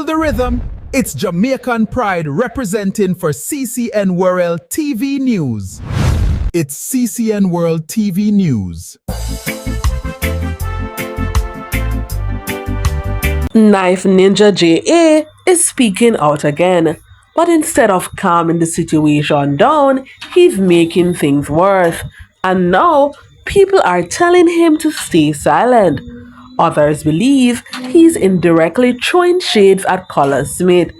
Feel the rhythm? It's Jamaican pride representing for CCNWORL TV News. It's CCNWORL TV News. Knife Ninja JA is speaking out again, but instead of calming the situation down, he's making things worse. And now, people are telling him to stay silent. Others believe he's indirectly throwing shades at Colaz Smith.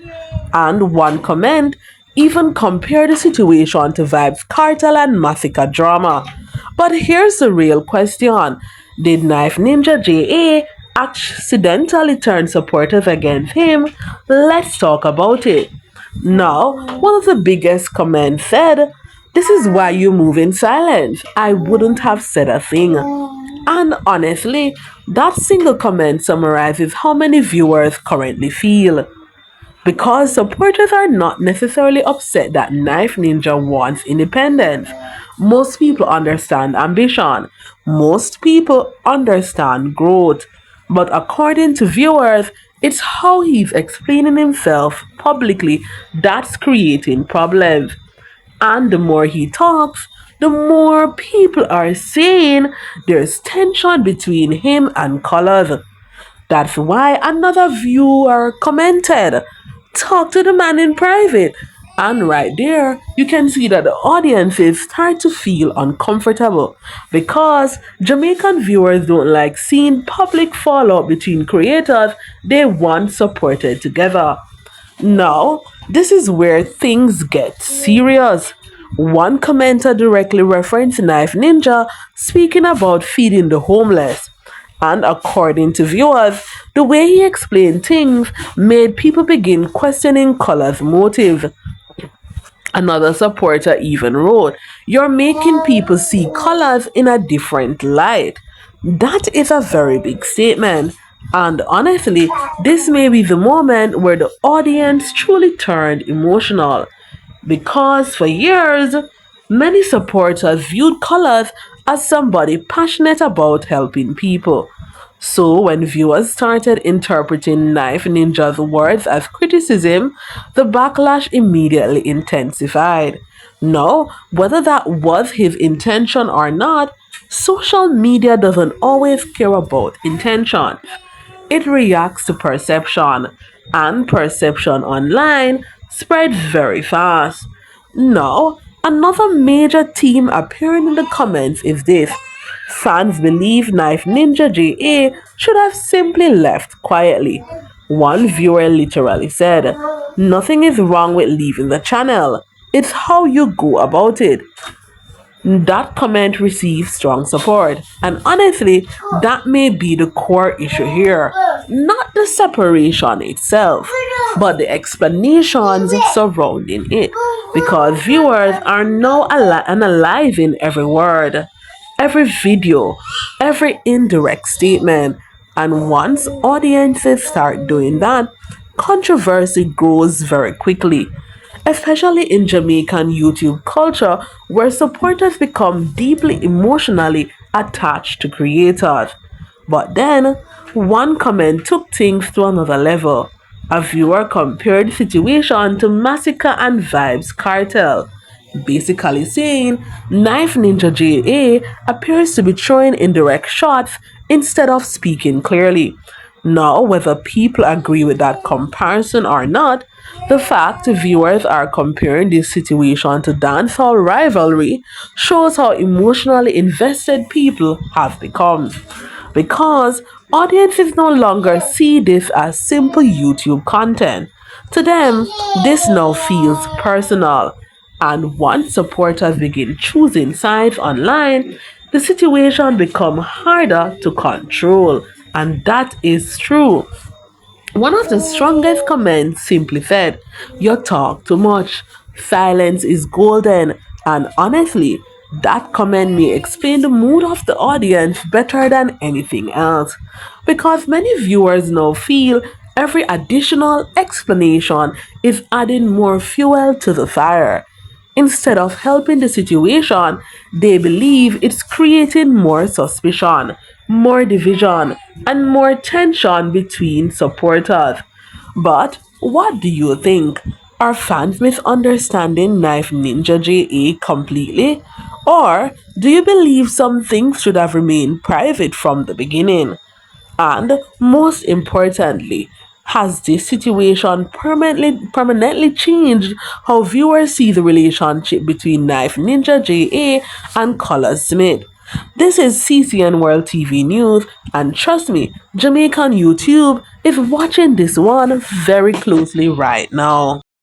And one comment even compared the situation to Vybz Kartel and Massacre drama. But here's the real question. Did Knife Ninja JA accidentally turn supporters against him? Let's talk about it. Now, one of the biggest comments said, "This is why you move in silence. I wouldn't have said a thing." And honestly, that single comment summarizes how many viewers currently feel. Because supporters are not necessarily upset that Knife Ninja wants independence. Most people understand ambition. Most people understand growth. But according to viewers, it's how he's explaining himself publicly that's creating problems. And the more he talks, the more people are saying there's tension between him and Colaz. That's why another viewer commented, "Talk to the man in private." And right there, you can see that the audiences start to feel uncomfortable because Jamaican viewers don't like seeing public fallout between creators they once supported together. Now, this is where things get serious. One commenter directly referenced Knife Ninja speaking about feeding the homeless. And according to viewers, the way he explained things made people begin questioning Colaz's motive. Another supporter even wrote, "You're making people see Colaz in a different light." That is a very big statement. And honestly, this may be the moment where the audience truly turned emotional. Because for years, many supporters viewed Colaz as somebody passionate about helping people. So when viewers started interpreting Knife Ninja's words as criticism, the backlash immediately intensified. Now, whether that was his intention or not, social media doesn't always care about intention. It reacts to perception, and perception online spreads very fast. Now, another major theme appearing in the comments is this. Fans believe Knife Ninja JA should have simply left quietly. One viewer literally said, "Nothing is wrong with leaving the channel. It's how you go about it." That comment received strong support, and honestly, that may be the core issue here. Not the separation itself, but the explanations surrounding it. Because viewers are now analyzing every word, every video, every indirect statement. And once audiences start doing that, controversy grows very quickly. Especially in Jamaican YouTube culture, where supporters become deeply emotionally attached to creators. But then, one comment took things to another level. A viewer compared the situation to Massacre and Vybz Kartel, basically saying Knife Ninja JA appears to be throwing indirect shots instead of speaking clearly. Now, whether people agree with that comparison or not, the fact viewers are comparing this situation to dancehall rivalry shows how emotionally invested people have become. Because audiences no longer see this as simple YouTube content. To them, this now feels personal. And once supporters begin choosing sides online, the situation becomes harder to control. And that is true. One of the strongest comments simply said, "You talk too much. Silence is golden." And honestly, that comment may explain the mood of the audience better than anything else. Because many viewers now feel every additional explanation is adding more fuel to the fire. Instead of helping the situation, they believe it's creating more suspicion, more division, and more tension between supporters. But what do you think? Are fans misunderstanding Knife Ninja JA completely? Or do you believe some things should have remained private from the beginning? And most importantly, has this situation permanently changed how viewers see the relationship between Knife Ninja JA and Colaz Smith? This is CCN World TV News, and trust me, Jamaican YouTube is watching this one very closely right now.